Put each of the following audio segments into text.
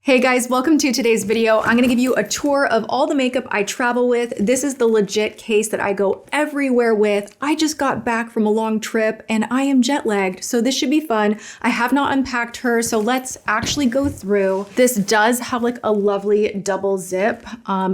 Hey guys, welcome to today's video. I'm gonna give you a tour of all the makeup I travel with. This is the legit case that I go everywhere with. I just got back from a long trip and I am jet lagged, so this should be fun. I have not unpacked her, so let's actually go through. This does have like a lovely double zip.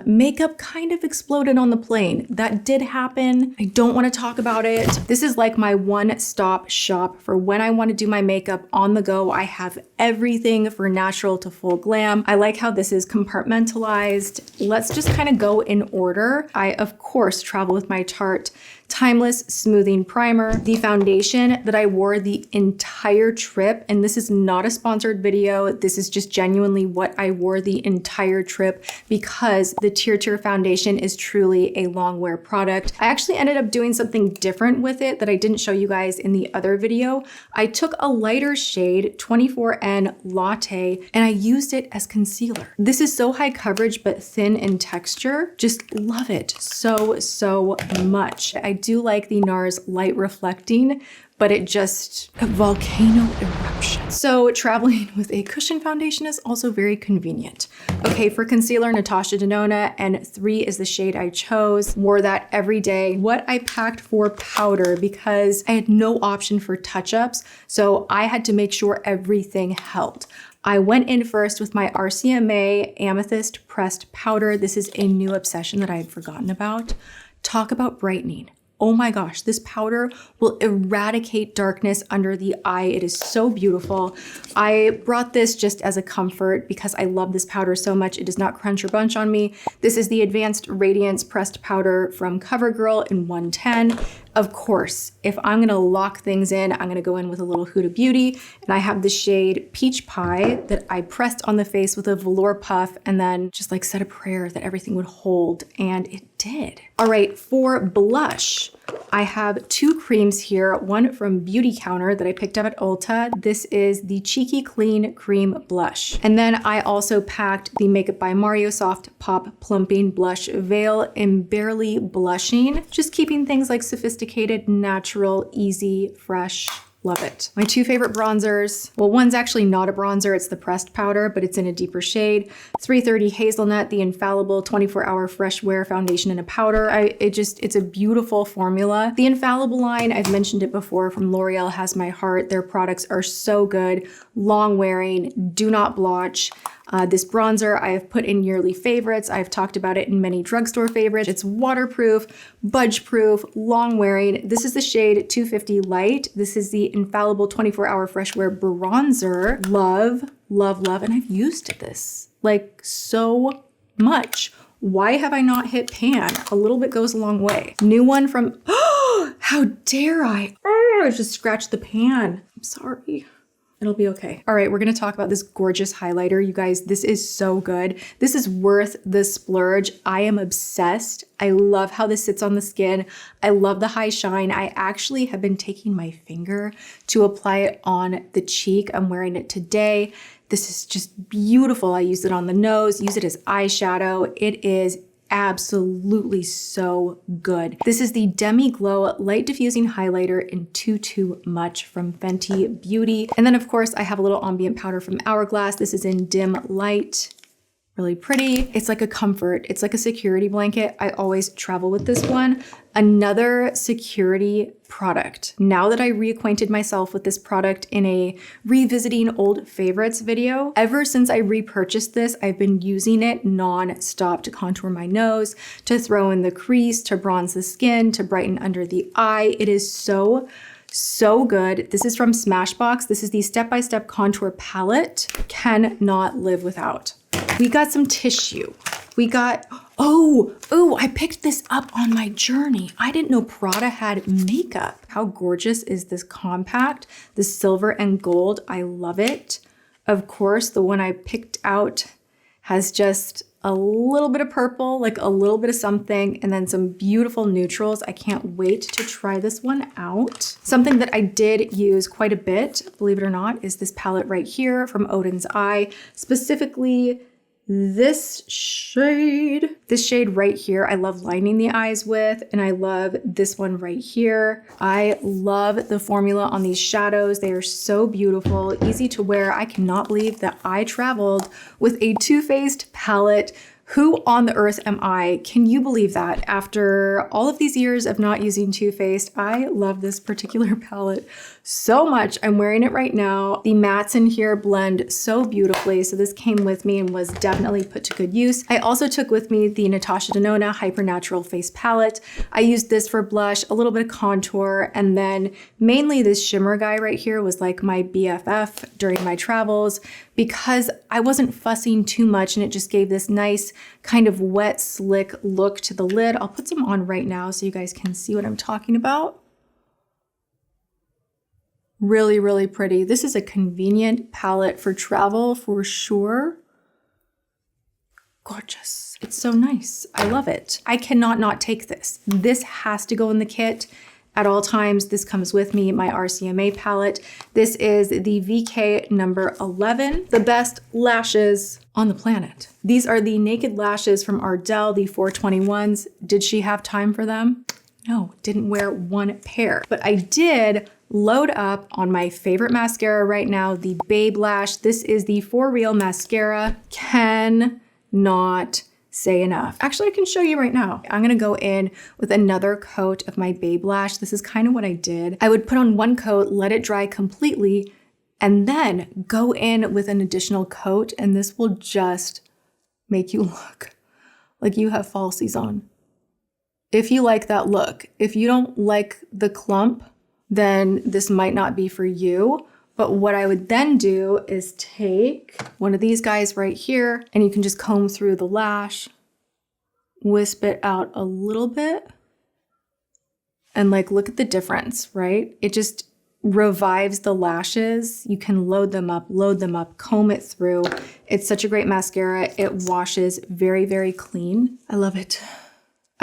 Makeup kind of exploded on the plane. That did happen. I don't wanna talk about it. This is like my one-stop shop for when I wanna do my makeup on the go. I have everything for natural to full glam. I like how this is compartmentalized. Let's just kind of go in order. I, of course, travel with my Tarte Timeless Smoothing Primer, the foundation that I wore the entire trip. And this is not a sponsored video. This is just genuinely what I wore the entire trip because the TirTir foundation is truly a long wear product. I actually ended up doing something different with it that I didn't show you guys in the other video. I took a lighter shade, 24N Latte, and I used it as concealer. This is so high coverage, but thin in texture. Just love it so much. I do like the NARS light reflecting, but it just a volcano eruption. So traveling with a cushion foundation is also very convenient. Okay, for concealer, Natasha Denona, and 3 is the shade I chose. Wore that every day. What I packed for powder because I had no option for touch-ups, so I had to make sure everything helped. I went in first with my RCMA Amethyst pressed powder. This is a new obsession that I had forgotten about. Talk about brightening. Oh my gosh, this powder will eradicate darkness under the eye. It is so beautiful. I brought this just as a comfort because I love this powder so much. It does not crunch or bunch on me. This is the Advanced Radiance pressed powder from Covergirl in 110. Of course, if I'm gonna lock things in, I'm gonna go in with a little Huda Beauty, and I have the shade Peach Pie that I pressed on the face with a velour puff and then just like said a prayer that everything would hold, and it did. All right, for blush, I have 2 creams here, one from Beauty Counter that I picked up at Ulta. This is the Cheeky Clean Cream Blush. And then I also packed the Makeup by Mario Soft Pop Plumping Blush Veil in Barely Blushing, just keeping things like sophisticated, natural, easy, fresh. Love it. My 2 favorite bronzers. Well, one's actually not a bronzer, it's the pressed powder, but it's in a deeper shade. 330 Hazelnut, the Infallible 24-hour fresh wear foundation in a powder. It's a beautiful formula. The Infallible line, I've mentioned it before, from L'Oreal has my heart. Their products are so good, long wearing, do not blotch. This bronzer I have put in yearly favorites. I've talked about it in many drugstore favorites. It's waterproof, budge proof, long wearing. This is the shade 250 Light. This is the Infallible 24-hour fresh wear bronzer. Love, love, love. And I've used this like so much. Why have I not hit pan? A little bit goes a long way. New one from, oh, how dare I? Oh, I just scratched the pan. I'm sorry. It'll be okay. All right, we're gonna talk about this gorgeous highlighter. You guys, this is so good. This is worth the splurge. I am obsessed. I love how this sits on the skin. I love the high shine. I actually have been taking my finger to apply it on the cheek. I'm wearing it today. This is just beautiful. I use it on the nose, use it as eyeshadow. It is absolutely so good. This is the Demi'Glow Light-Diffusing Highlighter in Too Much from Fenty Beauty. And then of course I have a little ambient powder from Hourglass. This is in Dim Light. Really pretty. It's like a comfort. It's like a security blanket. I always travel with this one. Another security product. Now that I reacquainted myself with this product in a revisiting old favorites video, ever since I repurchased this, I've been using it non-stop to contour my nose, to in the crease, to bronze the skin, to brighten under the eye. It is so good. This is from Smashbox. This is the step-by-step contour palette. Cannot live without. We got some tissue. We got, I picked this up on my journey. I didn't know Prada had makeup. How gorgeous is this compact? The silver and gold, I love it. Of course, the one I picked out has just a little bit of purple, like a little bit of something, and then some beautiful neutrals. I can't wait to try this one out. Something that I did use quite a bit, believe it or not, is this palette right here from Odin's Eye, specifically this shade. This shade right here, I love lining the eyes with, and I love this one right here. I love the formula on these shadows. They are so beautiful, easy to wear. I cannot believe that I traveled with a Too Faced palette. Who on the earth am I? Can you believe that? After all of these years of not using Too Faced, I love this particular palette so much. I'm wearing it right now. The mattes in here blend so beautifully. So this came with me and was definitely put to good use. I also took with me the Natasha Denona Hyper Natural Face Palette. I used this for blush, a little bit of contour, and then mainly this shimmer guy right here was like my BFF during my travels because I wasn't fussing too much and it just gave this nice kind of wet, slick look to the lid. I'll put some on right now so you guys can see what I'm talking about. Really, really pretty. This is a convenient palette for travel for sure. Gorgeous. It's so nice. I love it. I cannot not take this. This has to go in the kit at all times. This comes with me, my RCMA palette. This is the VK number 11, the best lashes on the planet. These are the Naked Lashes from Ardell, the 421s. Did she have time for them? No, didn't wear one pair, but I did load up on my favorite mascara right now, the Babe Lash. This is the For Real mascara. Cannot say enough. Actually, I can show you right now. I'm gonna go in with another coat of my Babe Lash. This is kind of what I did. I would put on one coat, let it dry completely, and then go in with an additional coat, and this will just make you look like you have falsies on. If you like that look. If you don't like the clump, then this might not be for you. But what I would then do is take one of these guys right here, and you can just comb through the lash, wisp it out a little bit, and like, look at the difference, right? It just revives the lashes. You can load them up, comb it through. It's such a great mascara. It washes very, very clean. I love it.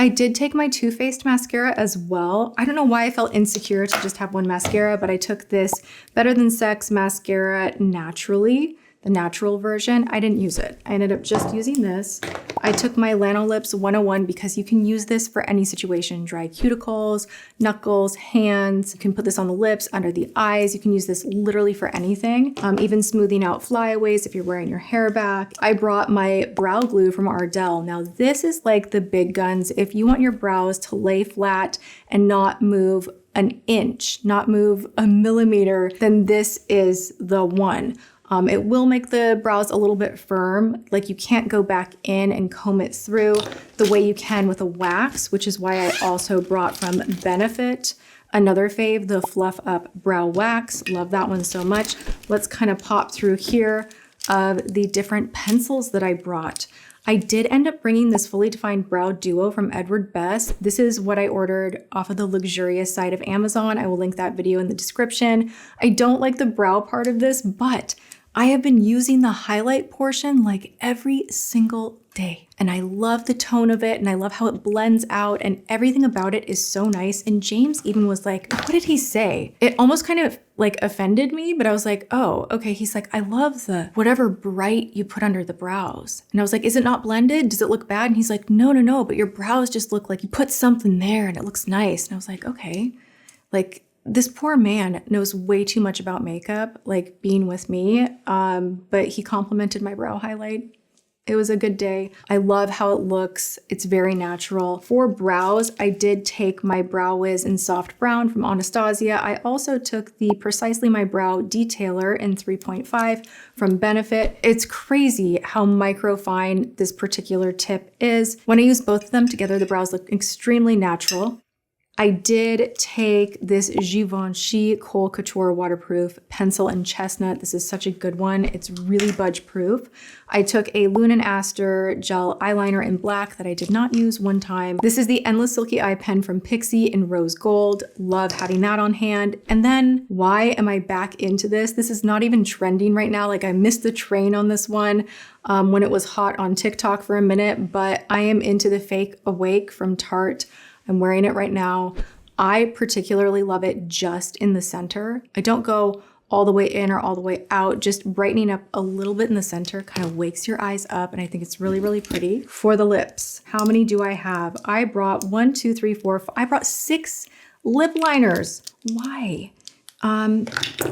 I did take my Too Faced mascara as well. I don't know why I felt insecure to just have one mascara, but I took this Better Than Sex mascara naturally, the natural version. I didn't use it. I ended up just using this. I took my Lanolips 101 because you can use this for any situation. Dry cuticles, knuckles, hands. You can put this on the lips, under the eyes. You can use this literally for anything. Even smoothing out flyaways if you're wearing your hair back. I brought my brow glue from Ardell. Now this is like the big guns. If you want your brows to lay flat and not move an inch, not move a millimeter, then this is the one. It will make the brows a little bit firm, like you can't go back in and comb it through the way you can with a wax, which is why I also brought from Benefit another fave, the Fluff Up Brow Wax. Love that one so much. Let's kind of pop through here of the different pencils that I brought. I did end up bringing this Fully Defined Brow Duo from Edward Best. This is what I ordered off of the luxurious side of Amazon. I will link that video in the description. I don't like the brow part of this, but I have been using the highlight portion like every single day. And I love the tone of it and I love how it blends out and everything about it is so nice. And James even was like, what did he say? It almost kind of like offended me, but I was like, oh, okay. He's like, I love the whatever bright you put under the brows. And I was like, is it not blended? Does it look bad? And he's like, no, but your brows just look like you put something there and it looks nice. And I was like, okay, like, this poor man knows way too much about makeup, like being with me, but he complimented my brow highlight. It was a good day. I love how it looks. It's very natural. For brows, I did take my Brow Wiz in Soft Brown from Anastasia. I also took the Precisely My Brow Detailer in 3.5 from Benefit. It's crazy how microfine this particular tip is. When I use both of them together, the brows look extremely natural. I did take this Givenchy Kohl Couture Waterproof Pencil in Chestnut. This is such a good one. It's really budge proof. I took a Lune & Aster gel eyeliner in black that I did not use one time. This is the Endless Silky Eye Pen from Pixi in Rose Gold. Love having that on hand. And then why am I back into this? This is not even trending right now. Like I missed the train on this one when it was hot on TikTok for a minute, but I am into the Fake Awake from Tarte. I'm wearing it right now. I particularly love it just in the center. I don't go all the way in or all the way out, just brightening up a little bit in the center, kind of wakes your eyes up. And I think it's really, really pretty. For the lips, how many do I have? I brought 1, 2, 3, 4, 5. I brought 6 lip liners. Why?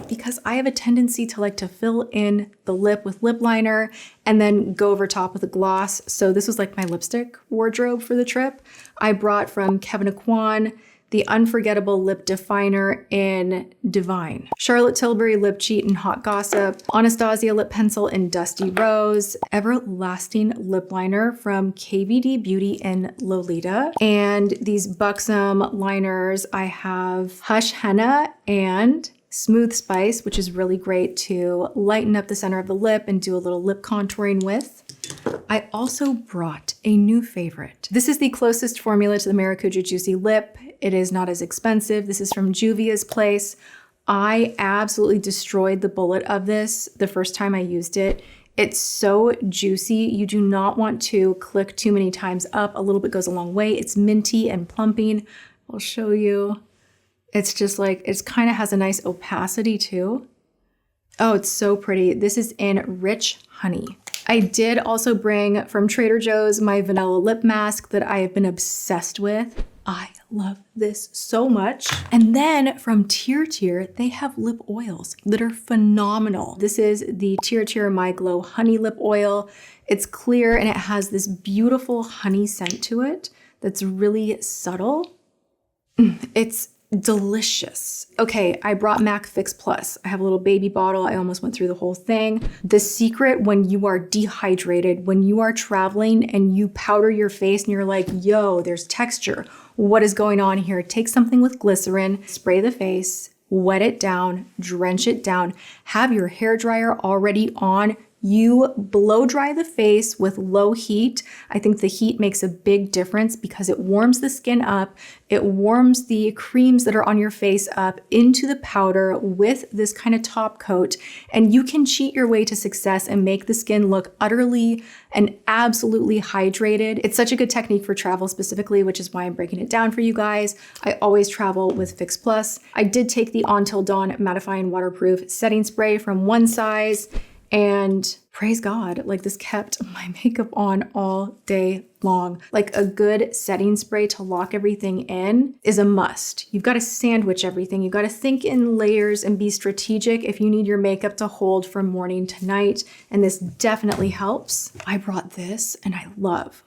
Because I have a tendency to like to fill in the lip with lip liner and then go over top with a gloss. So this was like my lipstick wardrobe for the trip. I brought from Kevyn Aucoin the Unforgettable Lip Definer in Divine, Charlotte Tilbury Lip Cheat in Hot Gossip, Anastasia Lip Pencil in Dusty Rose, Everlasting Lip Liner from KVD Beauty in Lolita, and these Buxom liners. I have Hush Henna and Smooth Spice, which is really great to lighten up the center of the lip and do a little lip contouring with. I also brought a new favorite. This is the closest formula to the Maracuja Juicy Lip. It is not as expensive. This is from Juvia's Place. I absolutely destroyed the bullet of this the first time I used it. It's so juicy. You do not want to click too many times up. A little bit goes a long way. It's minty and plumping. I'll show you. It's just like, it's kind of has a nice opacity too. Oh, it's so pretty. This is in Rich Honey. I did also bring from Trader Joe's my vanilla lip mask that I have been obsessed with. I love this so much. And then from TirTir, they have lip oils that are phenomenal. This is the TirTir My Glow Honey Lip Oil. It's clear and it has this beautiful honey scent to it that's really subtle. It's delicious. Okay, I brought MAC Fix Plus. I have a little baby bottle. I almost went through the whole thing. The secret when you are dehydrated, when you are traveling and you powder your face and you're like, yo, there's texture. What is going on here? Take something with glycerin, spray the face, wet it down, drench it down, have your hairdryer already on. You blow dry the face with low heat. I think the heat makes a big difference because it warms the skin up. It warms the creams that are on your face up into the powder with this kind of top coat. And you can cheat your way to success and make the skin look utterly and absolutely hydrated. It's such a good technique for travel specifically, which is why I'm breaking it down for you guys. I always travel with Fix Plus. I did take the Until Dawn Mattifying Waterproof Setting Spray from One Size. And praise God, like this kept my makeup on all day long. Like a good setting spray to lock everything in is a must. You've got to sandwich everything. You've got to think in layers and be strategic if you need your makeup to hold from morning to night. And this definitely helps. I brought this and I love.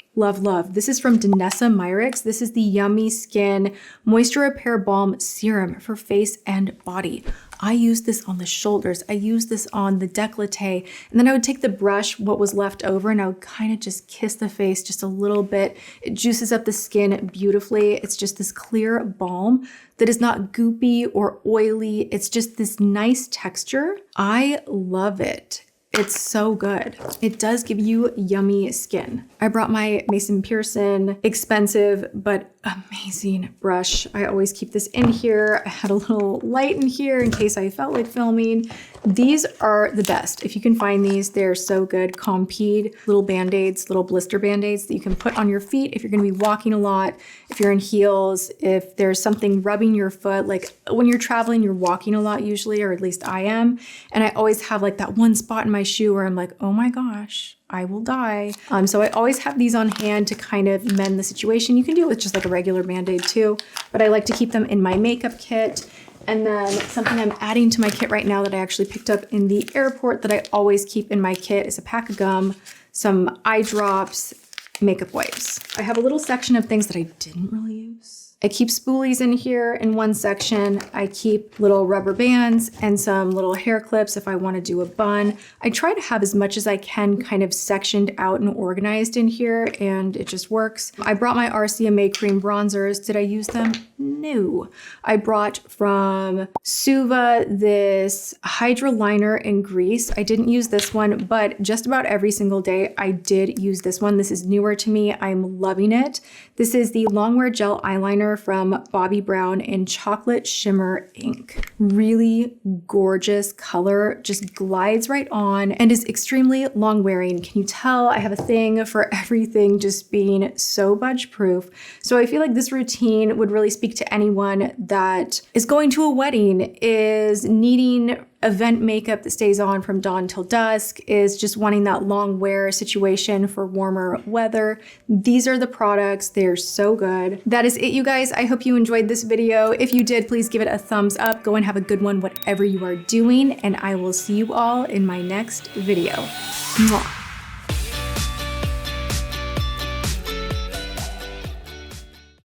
This is from Danessa Myricks. This is the Yummy Skin Moisture Repair Balm Serum for face and body. I use this on the shoulders. I use this on the décolleté. And then I would take the brush, what was left over, and I would kind of just kiss the face just a little bit. It juices up the skin beautifully. It's just this clear balm that is not goopy or oily. It's just this nice texture. I love it. It's so good. It does give you yummy skin. I brought my Mason Pearson expensive but amazing brush. I always keep this in here. I had a little light in here in case I felt like filming. These are the best. If you can find these, they're so good. Compeed little band-aids, little blister band-aids that you can put on your feet if you're gonna be walking a lot, if you're in heels, if there's something rubbing your foot, like when you're traveling, you're walking a lot usually, or at least I am. And I always have like that one spot in my shoe where I'm like, oh my gosh, I will die. So I always have these on hand to kind of mend the situation. You can do it with just like a regular Band-Aid too, but I like to keep them in my makeup kit. And then something I'm adding to my kit right now that I actually picked up in the airport that I always keep in my kit is a pack of gum, some eye drops, makeup wipes. I have a little section of things that I didn't really use. I keep spoolies in here in one section. I keep little rubber bands and some little hair clips if I want to do a bun. I try to have as much as I can kind of sectioned out and organized in here, and it just works. I brought my RCMA cream bronzers. Did I use them? No. I brought from Suva this Hydra liner in grease. I didn't use this one, but just about every single day I did use this one. This is newer to me. I'm loving it. This is the Longwear Gel Eyeliner from Bobbi Brown in Chocolate Shimmer Ink. Really gorgeous color, just glides right on and is extremely long wearing. Can you tell I have a thing for everything just being so budge proof? So I feel like this routine would really speak to anyone that is going to a wedding, is needing event makeup that stays on from dawn till dusk, is just wanting that long wear situation for warmer weather. These are the products. They're so good. That is it, you guys. I hope you enjoyed this video. If you did, please give it a thumbs up. Go and have a good one, whatever you are doing, and I will see you all in my next video. Mwah.